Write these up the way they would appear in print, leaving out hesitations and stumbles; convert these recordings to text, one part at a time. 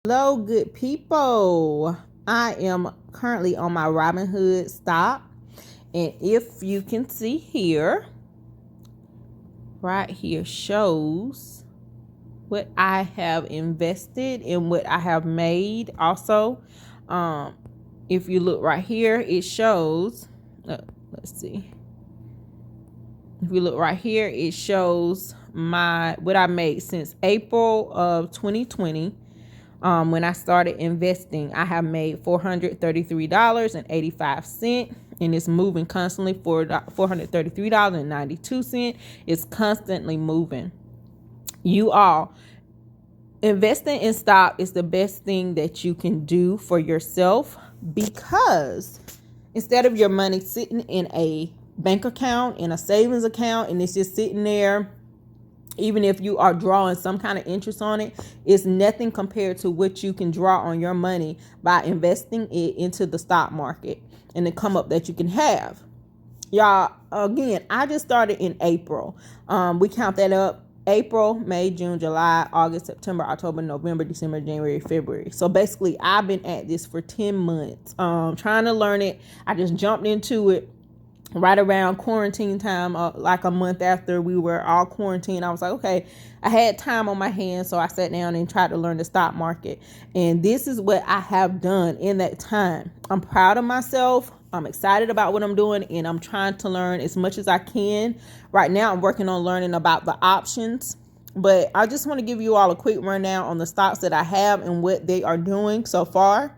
Hello, good people. I am currently on my Robinhood stock, and if you can see here, right here shows what I have invested and what I have made. Also, if you look right here, it shows. Let's see. If you look right here, it shows what I made since April of 2020. When I started investing, I have made $433.85, and it's moving constantly for $433.92. It's constantly moving. You all, investing in stock is the best thing that you can do for yourself, because instead of your money sitting in a bank account, in a savings account, and it's just sitting there, even if you are drawing some kind of interest on it, it's nothing compared to what you can draw on your money by investing it into the stock market and the come up that you can have. Y'all, again, I just started in April. We count that up: April, May, June, July, August, September, October, November, December, January, February. So basically, I've been at this for 10 months, trying to learn it. I just jumped into it right around quarantine time, like a month after we were all quarantined. I was like, okay, I had time on my hands, so I sat down and tried to learn the stock market. And this is what I have done in that time. I'm proud of myself. I'm excited about what I'm doing, and I'm trying to learn as much as I can. Right now, I'm working on learning about the options. But I just want to give you all a quick rundown on the stocks that I have and what they are doing so far.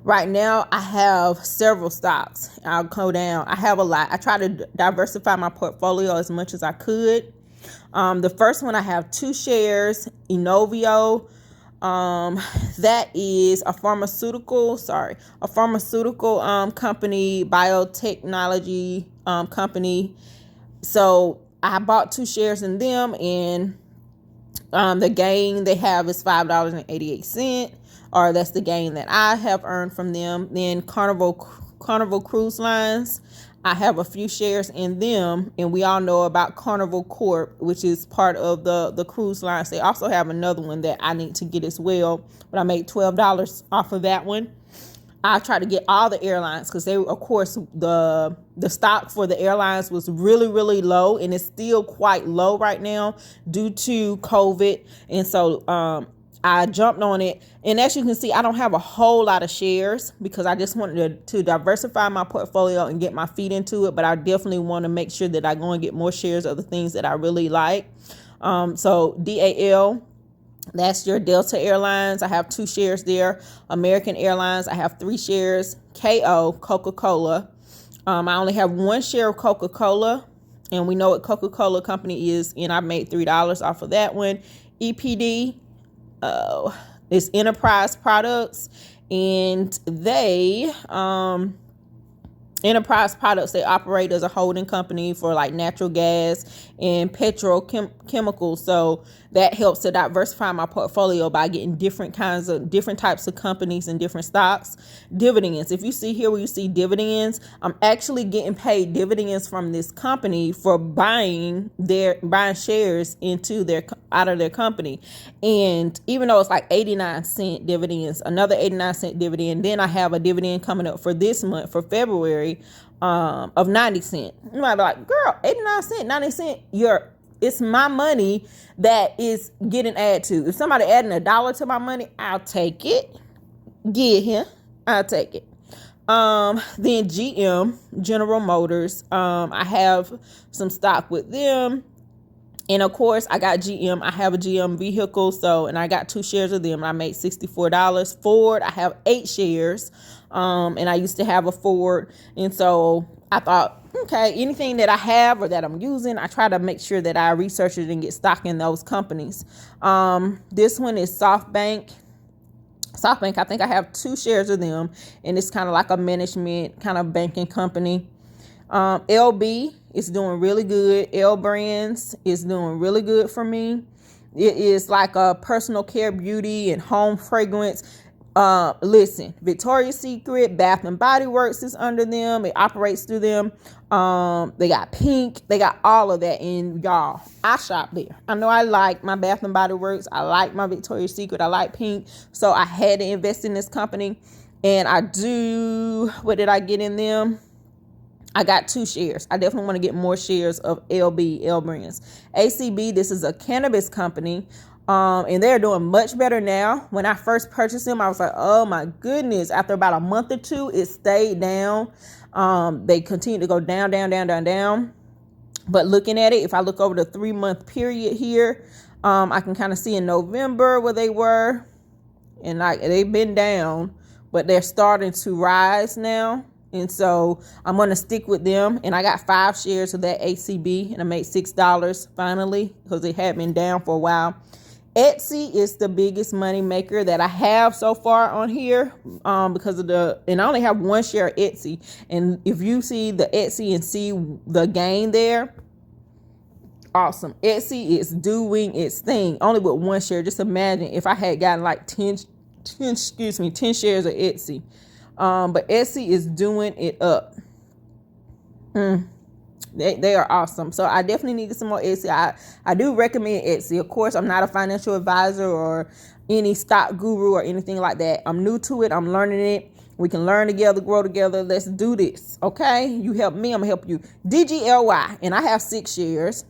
Right now, I have several stocks. I'll go down. I have a lot. I try to diversify my portfolio as much as I could. The first one, I have 2 shares, Inovio. That is a pharmaceutical company, biotechnology company. So I bought 2 shares in them, and the gain they have is $5.88. Or that's the gain that I have earned from them. Then Carnival Cruise Lines, I have a few shares in them, and we all know about Carnival Corp, which is part of the cruise lines. They also have another one that I need to get as well, but I made $12 off of that one. I try to get all the airlines, because they, of course, the stock for the airlines was really, really low, and it's still quite low right now due to COVID. And so I jumped on it, and as you can see, I don't have a whole lot of shares because I just wanted to diversify my portfolio and get my feet into it. But I definitely want to make sure that I go and get more shares of the things that I really like. So DAL, that's your Delta Airlines. I have 2 shares there. American Airlines, I have 3 shares. KO, Coca-Cola. I only have 1 share of Coca-Cola, and we know what Coca-Cola company is, and I made $3 off of that one. EPD. It's Enterprise Products, and they Enterprise Products, they operate as a holding company for like natural gas and petrochemicals. So that helps to diversify my portfolio by getting different types of companies and different stocks. Dividends. If you see here where you see dividends, I'm actually getting paid dividends from this company for buying shares out of their company. And even though it's like 89-cent dividends, another 89-cent dividend, then I have a dividend coming up for this month, for February, of 90 cents. You might be like, girl, 89 cents, 90 cents, it's my money that is getting added to. If somebody adding $1 to my money, I'll take it. Get here, I'll take it. Then GM, General Motors, I have some stock with them. And of course, I got GM. I have a GM vehicle, and I got 2 shares of them. I made $64. Ford, I have 8 shares, and I used to have a Ford. And so I thought, okay, anything that I have or that I'm using, I try to make sure that I research it and get stock in those companies. This one is SoftBank. I think I have 2 shares of them, and it's kind of like a management kind of banking company. LB is doing really good. L Brands is doing really good for me. It is like a personal care, beauty, and home fragrance. Listen, Victoria's Secret, Bath and Body Works is under them. It operates through them. They got Pink. They got all of that. And y'all, I shop there. I know I like my Bath and Body Works. I like my Victoria's Secret. I like Pink. So I had to invest in this company. And what did I get in them? I got 2 shares. I definitely want to get more shares of L Brands. ACB, this is a cannabis company. And they're doing much better now. When I first purchased them, I was like, oh my goodness. After about a month or 2, it stayed down. They continue to go down. But looking at it, if I look over the 3-month period here, I can kind of see in November where they were. And they've been down, but they're starting to rise now. And so I'm going to stick with them. And I got 5 shares of that ACB, and I made $6 finally because it had been down for a while. Etsy is the biggest money maker that I have so far on here, because and I only have 1 share of Etsy. And if you see the Etsy and see the gain there, awesome. Etsy is doing its thing only with 1 share. Just imagine if I had gotten like 10 shares of Etsy. But Etsy is doing it up. They are awesome. So I definitely needed some more Etsy. I do recommend Etsy. Of course, I'm not a financial advisor or any stock guru or anything like that. I'm new to it. I'm learning it. We can learn together, grow together. Let's do this. Okay? You help me, I'm gonna help you. DGLY, and I have 6 shares.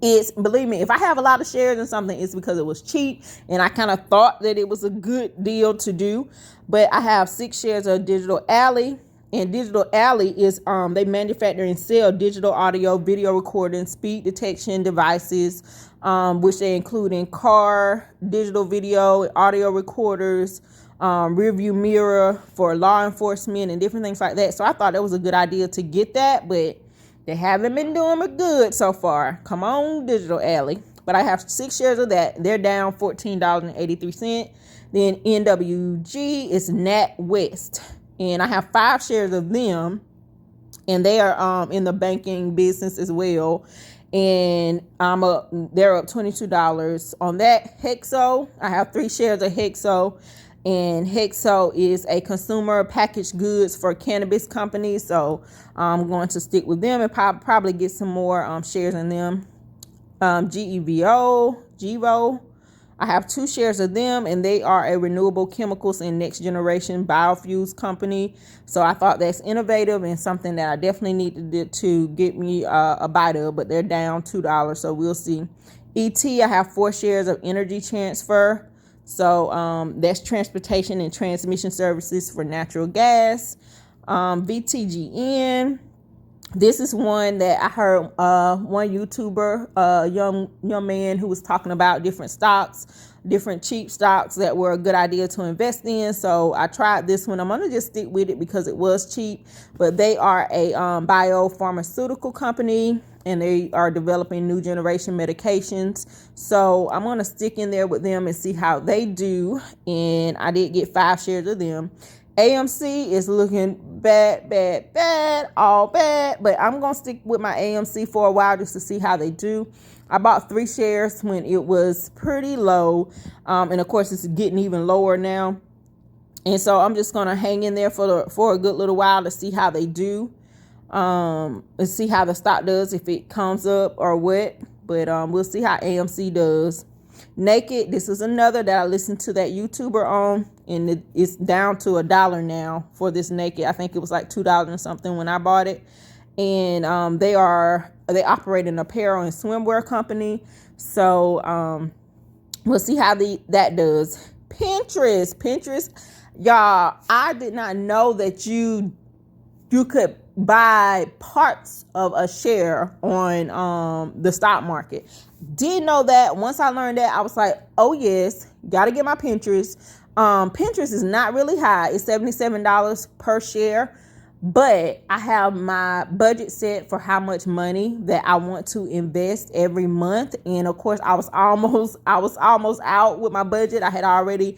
Believe me, if I have a lot of shares in something, it's because it was cheap and I kind of thought that it was a good deal to do. But I have 6 shares of Digital Alley. And Digital Alley is, they manufacture and sell digital audio, video recording, speed detection devices, which they include in car, digital video, audio recorders, rear view mirror for law enforcement and different things like that. So I thought that was a good idea to get that, but they haven't been doing it good so far. Come on, Digital Alley. But I have 6 shares of that. They're down $14.83. Then NWG is NatWest. And I have 5 shares of them, and they are in the banking business as well. And they're up $22 on that. Hexo, I have 3 shares of Hexo, and Hexo is a consumer packaged goods for cannabis companies. So I'm going to stick with them and probably get some more shares in them. GEVO. I have 2 shares of them, and they are a renewable chemicals and next generation biofuels company. So I thought that's innovative and something that I definitely needed to get me a bite of, but they're down $2. So we'll see. ET, I have 4 shares of Energy Transfer. So that's transportation and transmission services for natural gas. VTGN. This is one that I heard one YouTuber, a young man who was talking about different stocks, different cheap stocks that were a good idea to invest in. So I tried this one. I'm going to just stick with it because it was cheap. But they are a biopharmaceutical company, and they are developing new generation medications. So I'm going to stick in there with them and see how they do. And I did get 5 shares of them. AMC is looking bad, all bad, but I'm going to stick with my AMC for a while just to see how they do. I bought 3 shares when it was pretty low, and of course it's getting even lower now. And so I'm just going to hang in there for a good little while to see how they do, and see how the stock does, if it comes up or what, but we'll see how AMC does. Naked, this is another that I listened to that YouTuber on, and it's down to $1 now for this Naked. I think it was like $2 and something when I bought it. And they operate an apparel and swimwear company. So we'll see how that does. Pinterest, y'all, I did not know that you could buy parts of a share on the stock market. Didn't know that. Once I learned that, I was like, oh yes, gotta get my Pinterest. Pinterest is not really high. It's $77 per share, but I have my budget set for how much money that I want to invest every month. And of course, I was almost out with my budget. I had already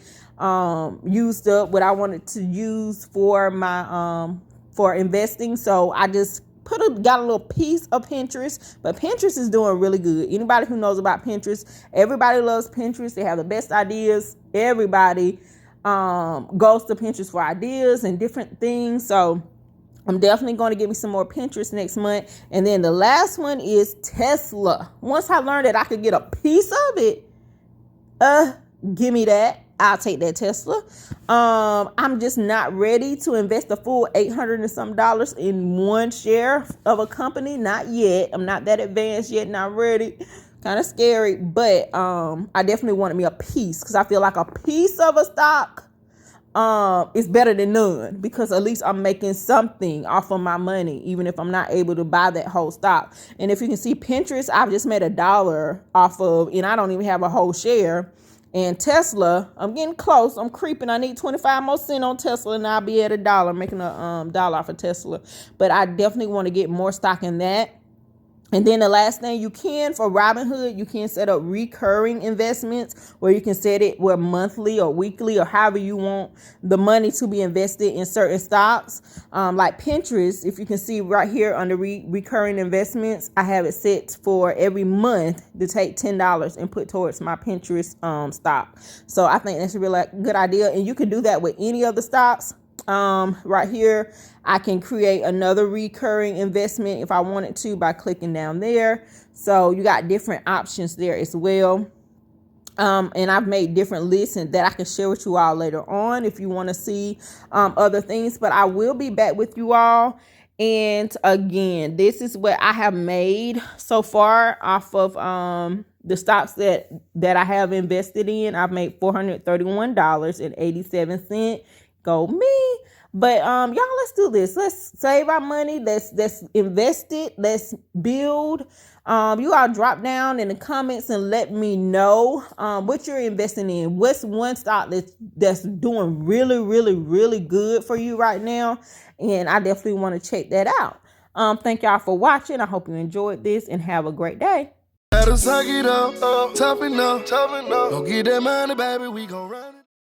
used up what I wanted to use for my for investing. So I just got a little piece of Pinterest, but Pinterest is doing really good. Anybody who knows about Pinterest, everybody loves Pinterest. They have the best ideas. Everybody goes to Pinterest for ideas and different things. So I'm definitely going to give me some more Pinterest next month. And then the last one is Tesla. Once I learned that I could get a piece of it, give me that. I'll take that Tesla. I'm just not ready to invest the full $800 and some in one share of a company. Not yet. I'm not that advanced yet. Not ready. Kind of scary, but I definitely wanted me a piece, because I feel like a piece of a stock is better than none, because at least I'm making something off of my money, even if I'm not able to buy that whole stock. And if you can see, Pinterest, I've just made $1 off of, and I don't even have a whole share. And Tesla, I'm getting close. I'm creeping. I need 25 more cents on Tesla, and I'll be at $1, making a dollar off of Tesla. But I definitely want to get more stock in that. And then the last thing, you can, for Robinhood, you can set up recurring investments where you can set it where monthly or weekly or however you want the money to be invested in certain stocks. Like Pinterest, if you can see right here under recurring investments, I have it set for every month to take $10 and put towards my Pinterest stock. So I think that's a really good idea. And you can do that with any of the stocks. Right here, I can create another recurring investment if I wanted to by clicking down there. So you got different options there as well. And I've made different lists and that I can share with you all later on if you want to see other things. But I will be back with you all. And again, this is what I have made so far off of the stocks that I have invested in. I've made $431.87. Go me. But y'all, let's do this. Let's save our money. Let's invest it. Let's build. You all drop down in the comments and let me know what you're investing in. What's one stock that's doing really, really, really good for you right now? And I definitely want to check that out. Thank y'all for watching. I hope you enjoyed this and have a great day. Don't get that money, baby. We gon' run it.